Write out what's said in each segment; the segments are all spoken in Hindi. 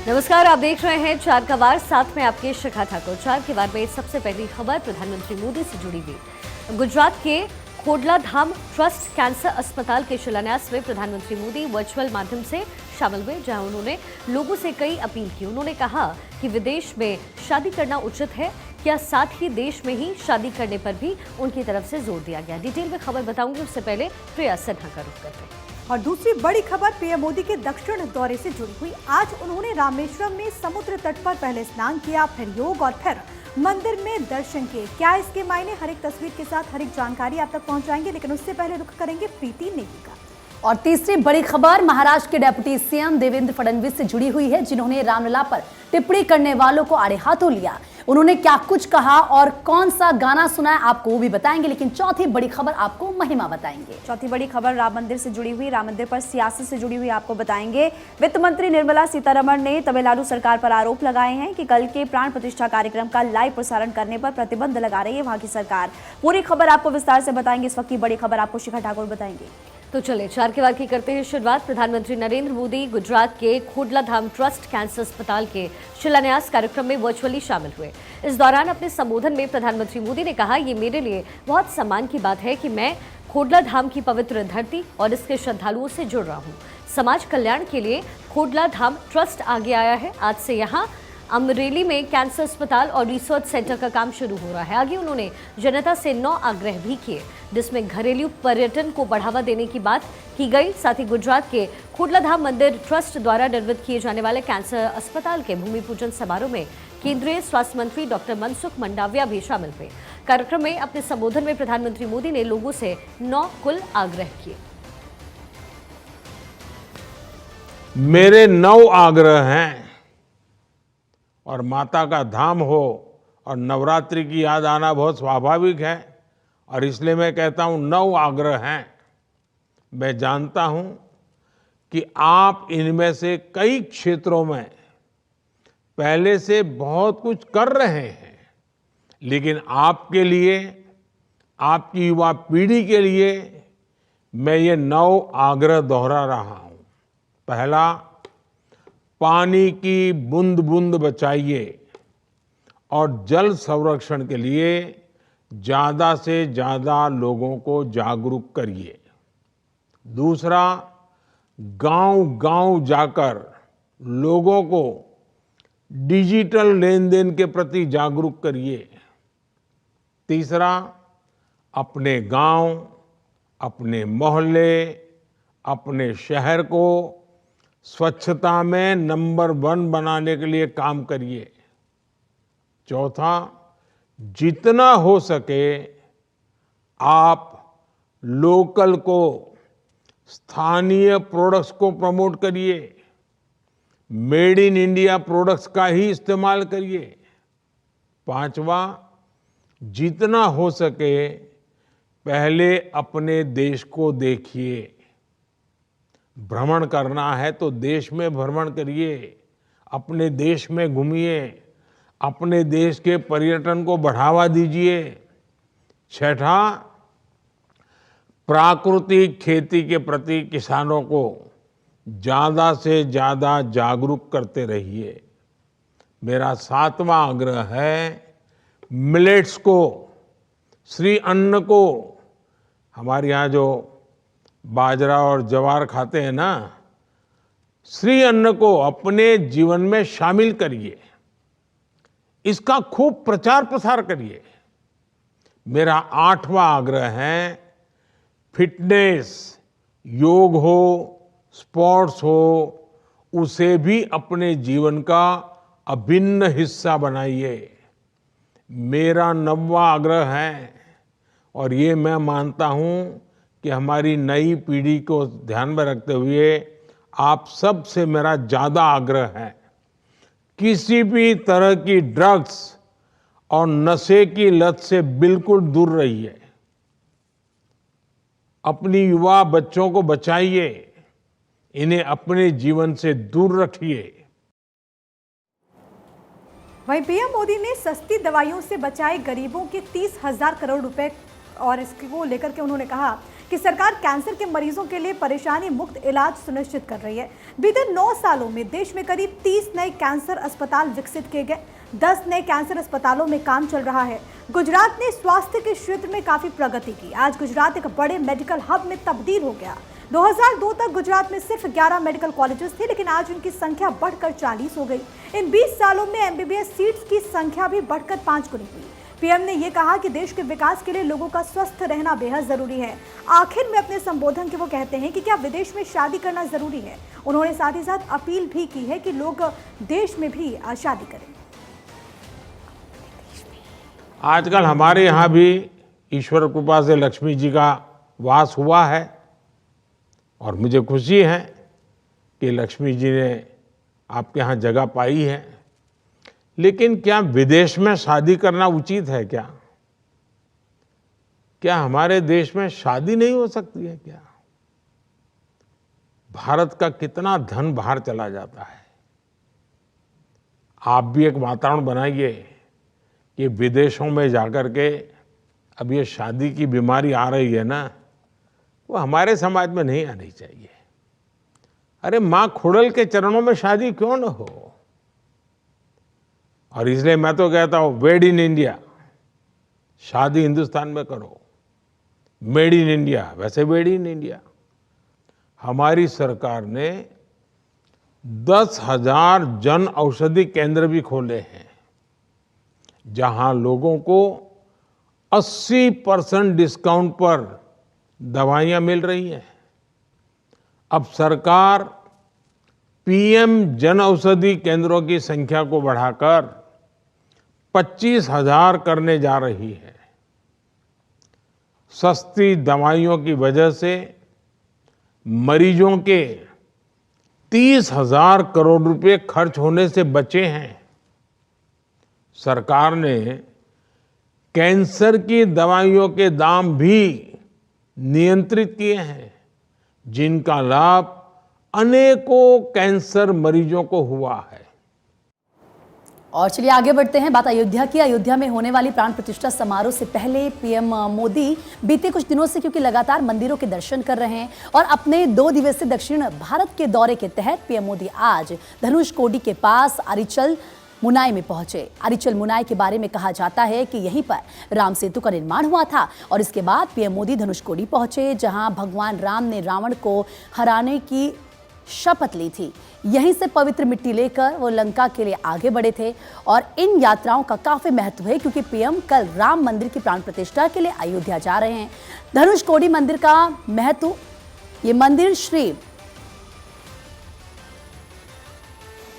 नमस्कार, आप देख रहे हैं चार का वार, साथ में आपके शिखा ठाकुर। चार के वार में सबसे पहली खबर प्रधानमंत्री मोदी से जुड़ी हुई। गुजरात के खोडला धाम ट्रस्ट कैंसर अस्पताल के शिलान्यास में प्रधानमंत्री मोदी वर्चुअल माध्यम से शामिल हुए, जहां उन्होंने लोगों से कई अपील की। उन्होंने कहा कि विदेश में शादी करना उचित है, क्या साथ ही देश में ही शादी करने पर भी उनकी तरफ से जोर दिया गया। डिटेल में खबर बताऊंगी, उससे पहले प्रिया सिन्हा का रुख करते हैं। और दूसरी बड़ी खबर पीएम मोदी के दक्षिण दौरे से जुड़ी हुई। आज उन्होंने रामेश्वरम में समुद्र तट पर पहले स्नान किया, फिर योग और फिर मंदिर में दर्शन किए। क्या इसके मायने, हर एक तस्वीर के साथ हर एक जानकारी आप तक पहुंचाएंगे, लेकिन उससे पहले रुख करेंगे प्रीति नेगी का। और तीसरी बड़ी खबर महाराष्ट्र के डेप्यूटी सीएम देवेंद्र फडणवीस से जुड़ी हुई है, जिन्होंने रामलला पर टिप्पणी करने वालों को आड़े हाथों लिया। उन्होंने क्या कुछ कहा और कौन सा गाना सुनाया, आपको वो भी बताएंगे, लेकिन चौथी बड़ी खबर आपको महिमा बताएंगे। चौथी बड़ी खबर राम मंदिर से जुड़ी हुई, राम मंदिर पर सियासत से जुड़ी हुई आपको बताएंगे। वित्त मंत्री निर्मला सीतारमण ने तमिलनाडु सरकार पर आरोप लगाए हैं कि कल के प्राण प्रतिष्ठा कार्यक्रम का लाइव प्रसारण करने पर प्रतिबंध लगा रही है वहां की सरकार। पूरी खबर आपको विस्तार से बताएंगे। इस वक्त की बड़ी खबर आपको शिखा ठाकुर बताएंगे। तो चले चार के वार की करते हैं शुरुआत। प्रधानमंत्री नरेंद्र मोदी गुजरात के खोडला धाम ट्रस्ट कैंसर अस्पताल के शिलान्यास कार्यक्रम में वर्चुअली शामिल हुए। इस दौरान अपने संबोधन में प्रधानमंत्री मोदी ने कहा, ये मेरे लिए बहुत सम्मान की बात है कि मैं खोडला धाम की पवित्र धरती और इसके श्रद्धालुओं से जुड़ रहा हूँ। समाज कल्याण के लिए खोडला धाम ट्रस्ट आगे आया है। आज से यहाँ अमरेली में कैंसर अस्पताल और रिसर्च सेंटर का काम शुरू हो रहा है। आगे उन्होंने जनता से 9 आग्रह भी किए, जिसमें घरेलू पर्यटन को बढ़ावा देने की बात की गई। साथ ही गुजरात के खोडला धाम मंदिर ट्रस्ट द्वारा निर्मित किए जाने वाले कैंसर अस्पताल के भूमि पूजन समारोह में केंद्रीय स्वास्थ्य मंत्री डॉक्टर मनसुख मंडाविया भी शामिल हुए। कार्यक्रम में अपने संबोधन में प्रधानमंत्री मोदी ने लोगों से 9 कुल आग्रह किए। मेरे 9 आग्रह हैं, और माता का धाम हो और नवरात्रि की याद आना बहुत स्वाभाविक है, और इसलिए मैं कहता हूं 9 आग्रह हैं। मैं जानता हूं कि आप इनमें से कई क्षेत्रों में पहले से बहुत कुछ कर रहे हैं, लेकिन आपके लिए, आपकी युवा पीढ़ी के लिए मैं ये 9 आग्रह दोहरा रहा हूं। पहला, पानी की बूंद बूंद बचाइए और जल संरक्षण के लिए ज्यादा से ज्यादा लोगों को जागरूक करिए। दूसरा, गांव-गांव जाकर लोगों को डिजिटल लेन देन के प्रति जागरूक करिए। तीसरा, अपने गांव, अपने मोहल्ले, अपने शहर को स्वच्छता में नंबर 1 बनाने के लिए काम करिए। चौथा, जितना हो सके आप लोकल को, स्थानीय प्रोडक्ट्स को प्रमोट करिए। मेड इन इंडिया प्रोडक्ट्स का ही इस्तेमाल करिए। पांचवा, जितना हो सके पहले अपने देश को देखिए। भ्रमण करना है तो देश में भ्रमण करिए, अपने देश में घूमिए, अपने देश के पर्यटन को बढ़ावा दीजिए। छठा, प्राकृतिक खेती के प्रति किसानों को ज्यादा से ज्यादा जागरूक करते रहिए। मेरा 7वां आग्रह है, मिलेट्स को, श्री अन्न को, हमारे यहाँ जो बाजरा और ज्वार खाते हैं ना, श्री अन्न को अपने जीवन में शामिल करिए, इसका खूब प्रचार प्रसार करिए। मेरा 8वां आग्रह है, फिटनेस, योग हो, स्पोर्ट्स हो, उसे भी अपने जीवन का अभिन्न हिस्सा बनाइए। मेरा 9वां आग्रह है, और ये मैं मानता हूं कि हमारी नई पीढ़ी को ध्यान में रखते हुए आप सब से मेरा ज्यादा आग्रह है, किसी भी तरह की ड्रग्स और नशे की लत से बिल्कुल दूर रहिए। अपनी युवा बच्चों को बचाइए, इन्हें अपने जीवन से दूर रखिए। वहीं पीएम मोदी ने सस्ती दवाइयों से बचाए गरीबों के 30,000 करोड़ रुपए, और इसको लेकर के उन्होंने कहा कि सरकार कैंसर के मरीजों के लिए परेशानी मुक्त इलाज सुनिश्चित कर रही है। बीते 9 सालों में देश में करीब 30 नए कैंसर अस्पताल विकसित किए गए, 10 नए कैंसर अस्पतालों में काम चल रहा है। गुजरात ने स्वास्थ्य के क्षेत्र में काफी प्रगति की। आज गुजरात एक बड़े मेडिकल हब में तब्दील हो गया। 2002 तक गुजरात में सिर्फ 11 मेडिकल कॉलेजेस थे, लेकिन आज उनकी संख्या बढ़कर 40 हो गई। इन 20 सालों में एमबीबीएस सीट्स की संख्या भी बढ़कर 5 गुनी हुई। पीएम ने यह कहा कि देश के विकास के लिए लोगों का स्वस्थ रहना बेहद जरूरी है। आखिर में अपने संबोधन के वो कहते हैं कि क्या विदेश में शादी करना जरूरी है। उन्होंने साथ ही साथ अपील भी की है कि लोग देश में भी शादी करें। आजकल हमारे यहाँ भी ईश्वर कृपा से लक्ष्मी जी का वास हुआ है और मुझे खुशी है कि लक्ष्मी जी ने आपके यहाँ जगह पाई है। लेकिन क्या विदेश में शादी करना उचित है क्या? क्या हमारे देश में शादी नहीं हो सकती है क्या? भारत का कितना धन बाहर चला जाता है। आप भी एक वातावरण बनाइए कि विदेशों में जाकर के अब ये शादी की बीमारी आ रही है ना, वो हमारे समाज में नहीं आनी चाहिए। अरे माँ खुड़ल के चरणों में शादी क्यों न हो। और इसलिए मैं तो कहता हूँ वेड इन इंडिया, शादी हिंदुस्तान में करो। मेड इन इंडिया, वैसे वेड इन इंडिया। हमारी सरकार ने 10,000 जन औषधि केंद्र भी खोले हैं, जहां लोगों को 80% डिस्काउंट पर दवाइयां मिल रही हैं। अब सरकार पीएम जन औषधि केंद्रों की संख्या को बढ़ाकर 25,000 करने जा रही है। सस्ती दवाइयों की वजह से मरीजों के 30,000 करोड़ रुपए खर्च होने से बचे हैं। सरकार ने कैंसर की दवाइयों के दाम भी नियंत्रित किए हैं, जिनका लाभ अनेकों कैंसर मरीजों को हुआ है। और चलिए आगे बढ़ते हैं, बात अयोध्या की। अयोध्या में होने वाली प्राण प्रतिष्ठा समारोह से पहले पीएम मोदी बीते कुछ दिनों से क्योंकि लगातार मंदिरों के दर्शन कर रहे हैं और अपने 2 दिवसीय दक्षिण भारत के दौरे के तहत पीएम मोदी आज धनुषकोडी के पास अरिचल मुनाई में पहुंचे। अरिचल मुनाई के बारे में कहा जाता है कि यहीं पर राम सेतु का निर्माण हुआ था और इसके बाद पीएम मोदी धनुषकोडी पहुंचे, जहां भगवान राम ने रावण को हराने की शपथ ली थी। यहीं से पवित्र मिट्टी लेकर वो लंका के लिए आगे बढ़े थे और इन यात्राओं का काफी महत्व है क्योंकि पीएम कल राम मंदिर की प्राण प्रतिष्ठा के लिए अयोध्या जा रहे हैं। धनुषकोडी मंदिर का महत्व, ये मंदिर श्री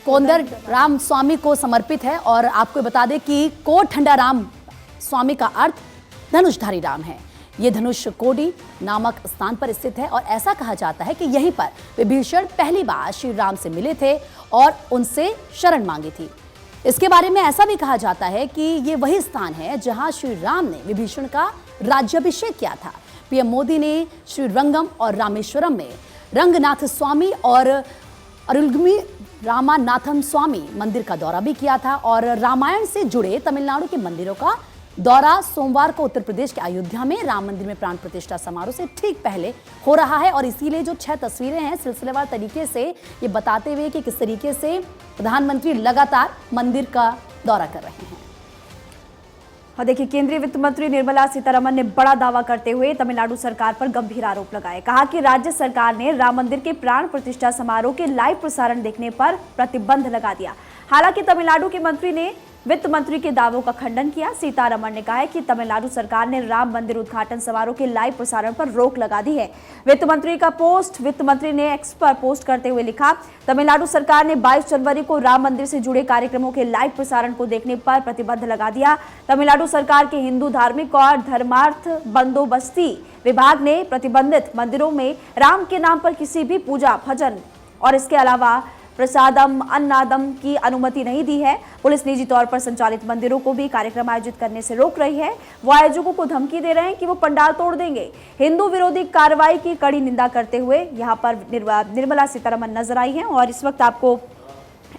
कोंदर राम स्वामी को समर्पित है और आपको बता दें कि कोठंडा राम स्वामी का अर्थ धनुषधारी राम है। ये धनुषकोडी नामक स्थान पर स्थित है और ऐसा कहा जाता है कि यहीं पर विभीषण पहली बार श्री राम से मिले थे और उनसे शरण मांगी थी। इसके बारे में ऐसा भी कहा जाता है कि ये वही स्थान है जहां श्री राम ने विभीषण का राज्याभिषेक किया था। पीएम मोदी ने श्री रंगम और रामेश्वरम में रंगनाथ स्वामी और अरुलगिमी रामानाथम स्वामी मंदिर का दौरा भी किया था और रामायण से जुड़े तमिलनाडु के मंदिरों का दौरा सोमवार को उत्तर प्रदेश के अयोध्या में राम मंदिर में प्राण प्रतिष्ठा समारोह से ठीक पहले हो रहा है। और इसीलिए जो 6 तस्वीरें हैं सिलसिलेवार तरीके से ये बताते हुए कि किस तरीके से प्रधानमंत्री लगातार मंदिर का दौरा कर रहे हैं। और देखिए, केंद्रीय वित्त मंत्री निर्मला सीतारमण ने बड़ा दावा करते हुए तमिलनाडु सरकार पर गंभीर आरोप लगाए। कहा कि राज्य सरकार ने राम मंदिर के प्राण प्रतिष्ठा समारोह के लाइव प्रसारण देखने पर प्रतिबंध लगा दिया। हालांकि तमिलनाडु के मंत्री ने वित्त मंत्री के दावों का खंडन किया। सीतारमण ने कहा है कि तमिलनाडु सरकार ने राम मंदिर उद्घाटन समारोह के लाइव प्रसारण पर रोक लगा दी है। वित्त मंत्री का पोस्ट वित्त मंत्री ने एक्स पर पोस्ट करते हुए लिखा, तमिलनाडु सरकार ने 22 जनवरी को राम मंदिर से जुड़े कार्यक्रमों के लाइव प्रसारण को देखने पर प्रतिबंध लगा दिया। तमिलनाडु सरकार के हिंदू धार्मिक और धर्मार्थ बंदोबस्ती विभाग ने प्रतिबंधित मंदिरों में राम के नाम पर किसी भी पूजा भजन और इसके अलावा प्रसादम अन्नादम की अनुमति नहीं दी है। पुलिस निजी तौर पर संचालित मंदिरों को भी कार्यक्रम आयोजित करने से रोक रही है। वो आयोजकों को धमकी दे रहे हैं कि वो पंडाल तोड़ देंगे। हिंदू विरोधी कार्रवाई की कड़ी निंदा करते हुए यहाँ पर निर्मला सीतारमण नजर आई हैं और इस वक्त आपको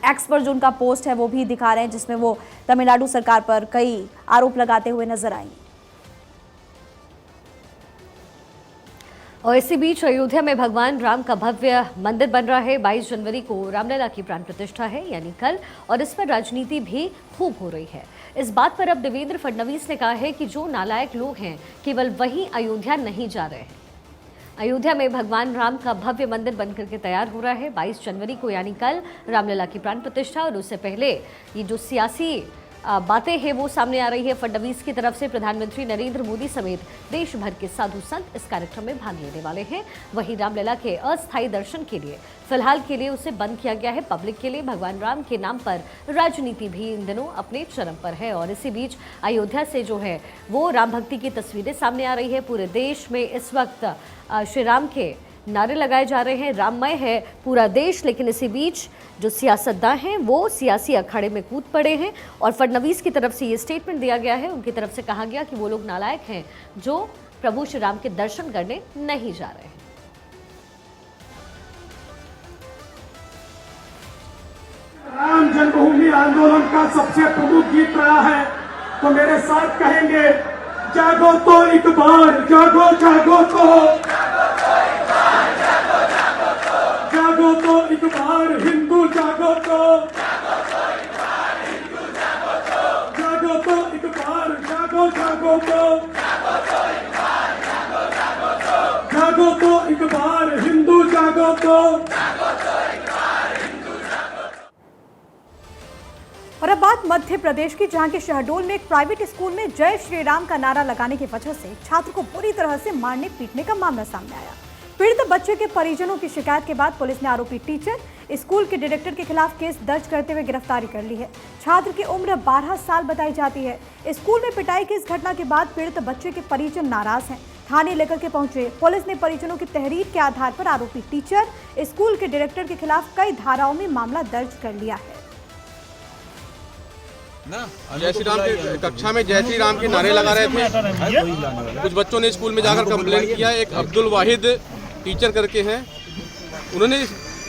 एक्स पर जो उनका पोस्ट है वो भी दिखा रहे हैं, जिसमें वो तमिलनाडु सरकार पर कई आरोप लगाते हुए नजर आई। और इसी बीच अयोध्या में भगवान राम का भव्य मंदिर बन रहा है। 22 जनवरी को रामलला की प्राण प्रतिष्ठा है, यानी कल, और इस पर राजनीति भी खूब हो रही है। इस बात पर अब देवेंद्र फडणवीस ने कहा है कि जो नालायक लोग हैं केवल वही अयोध्या नहीं जा रहे हैं। अयोध्या में भगवान राम का भव्य मंदिर बनकर के तैयार हो रहा है। 22 जनवरी को यानी कल रामलला की प्राण प्रतिष्ठा, और उससे पहले ये जो सियासी बातें हैं वो सामने आ रही है फडणवीस की तरफ से। प्रधानमंत्री नरेंद्र मोदी समेत देश भर के साधु संत इस कार्यक्रम में भाग लेने वाले हैं। वहीं रामलला के अस्थायी दर्शन के लिए फिलहाल के लिए उसे बंद किया गया है। पब्लिक के लिए भगवान राम के नाम पर राजनीति भी इन दिनों अपने चरम पर है। और इसी बीच अयोध्या से जो है वो राम भक्ति की तस्वीरें सामने आ रही है। पूरे देश में इस वक्त श्री राम के नारे लगाए जा रहे हैं। राममय है पूरा देश, लेकिन इसी बीच जो सियासतदान हैं वो सियासी अखाड़े में कूद पड़े हैं। और फडणवीस की तरफ से ये स्टेटमेंट दिया गया है, उनकी तरफ से कहा गया कि वो लोग नालायक हैं जो प्रभु श्री राम के दर्शन करने नहीं जा रहे हैं। राम जन्मभूमि आंदोलन का सबसे प्रमुख गीत रहा है, तो मेरे साथ कहेंगे, जागो तो एक बार, जागो जागो तो, जागो तो एक बार हिंदू, जागो तो, जागो तो एक बार, जागो जागो तो, जागो तो एक बार हिंदू, जागो तो। और अब बात मध्य प्रदेश की, जहां के शहडोल में एक प्राइवेट स्कूल में जय श्री राम का नारा लगाने की वजह से छात्र को बुरी तरह से मारने पीटने का मामला सामने आया। पीड़ित बच्चे के परिजनों की शिकायत के बाद पुलिस ने आरोपी टीचर, स्कूल के डायरेक्टर के खिलाफ केस दर्ज करते हुए गिरफ्तारी कर ली है। छात्र की उम्र 12 साल बताई जाती है। स्कूल में पिटाई की इस घटना के बाद पीड़ित बच्चे के परिजन नाराज हैं। थाने लेकर के पहुंचे पुलिस ने परिजनों की तहरीर के आधार पर आरोपी टीचर, स्कूल के डायरेक्टर के खिलाफ कई धाराओं में मामला दर्ज कर लिया है। जय श्री राम की कक्षा में जय श्री राम के नारे लगा रहे थे। कुछ बच्चों ने स्कूल में जाकर कंप्लेंट किया। एक अब्दुल वाहिद टीचर करके हैं, उन्होंने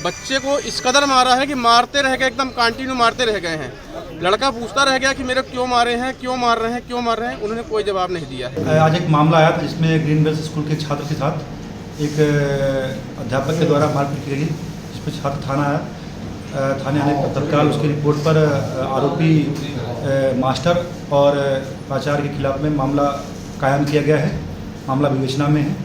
बच्चे को इस कदर मारा है कि मारते रह गए, एकदम कंटिन्यू मारते रह गए हैं। लड़का पूछता रह गया कि मेरे क्यों मारे हैं, क्यों मार रहे हैं, क्यों मार रहे हैं। उन्होंने कोई जवाब नहीं दिया है। आज एक मामला आया था जिसमें ग्रीन बेल्स स्कूल के छात्र के साथ एक अध्यापक के द्वारा मारपीट की गई, जिस पर छात्र थाना आया। थाने आने पर तत्काल उसकी रिपोर्ट पर आरोपी मास्टर और प्राचार्य के खिलाफ में मामला कायम किया गया है। मामला विवेचना में है।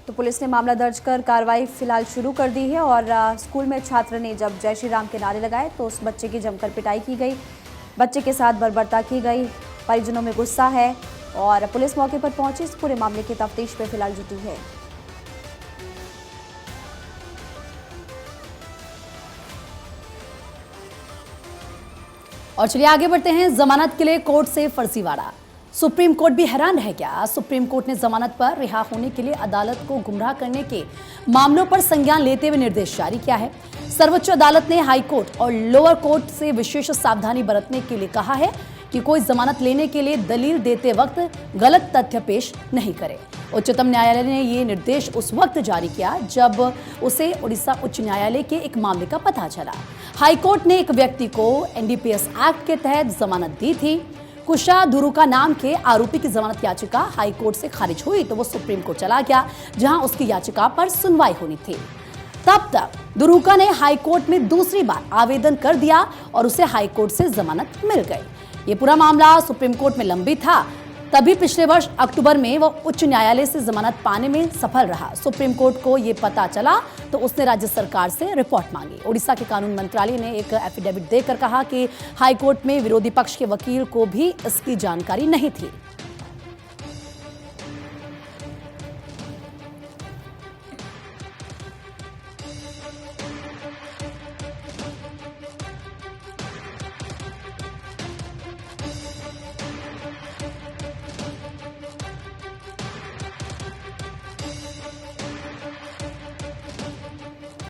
तो पुलिस ने मामला दर्ज कर कार्रवाई फिलहाल शुरू कर दी है। और स्कूल में छात्र ने जब जय श्री राम के नारे लगाए तो उस बच्चे की जमकर पिटाई की गई, बच्चे के साथ बर्बरता की गई। परिजनों में गुस्सा है और पुलिस मौके पर पहुंची इस पूरे मामले की तफ्तीश में फिलहाल जुटी है। और चलिए आगे बढ़ते हैं। जमानत के लिए कोर्ट से फर्जीवाड़ा, सुप्रीम कोर्ट भी हैरान रह गया। सुप्रीम कोर्ट ने जमानत पर रिहा होने के लिए अदालत को गुमराह करने के मामलों पर संज्ञान लेते हुए निर्देश जारी किया है। सर्वोच्च अदालत ने हाई कोर्ट और लोअर कोर्ट से विशेष सावधानी बरतने के लिए कहा है कि कोई जमानत लेने के लिए दलील देते वक्त गलत तथ्य पेश नहीं करे। उच्चतम न्यायालय ने ये निर्देश उस वक्त जारी किया जब उसे उड़ीसा उच्च न्यायालय के एक मामले का पता चला। हाईकोर्ट ने एक व्यक्ति को एनडीपीएस एक्ट के तहत जमानत दी थी। कुशा दुरुका नाम के आरोपी की जमानत याचिका हाईकोर्ट से खारिज हुई तो वो सुप्रीम कोर्ट चला गया, जहां उसकी याचिका पर सुनवाई होनी थी। तब तक दुरुका ने हाईकोर्ट में दूसरी बार आवेदन कर दिया और उसे हाईकोर्ट से जमानत मिल गई। ये पूरा मामला सुप्रीम कोर्ट में लंबित था। तभी पिछले वर्ष अक्टूबर में वो उच्च न्यायालय से जमानत पाने में सफल रहा। सुप्रीम कोर्ट को ये पता चला तो उसने राज्य सरकार से रिपोर्ट मांगी। उड़ीसा के कानून मंत्रालय ने एक एफिडेविट देकर कहा कि हाईकोर्ट में विरोधी पक्ष के वकील को भी इसकी जानकारी नहीं थी।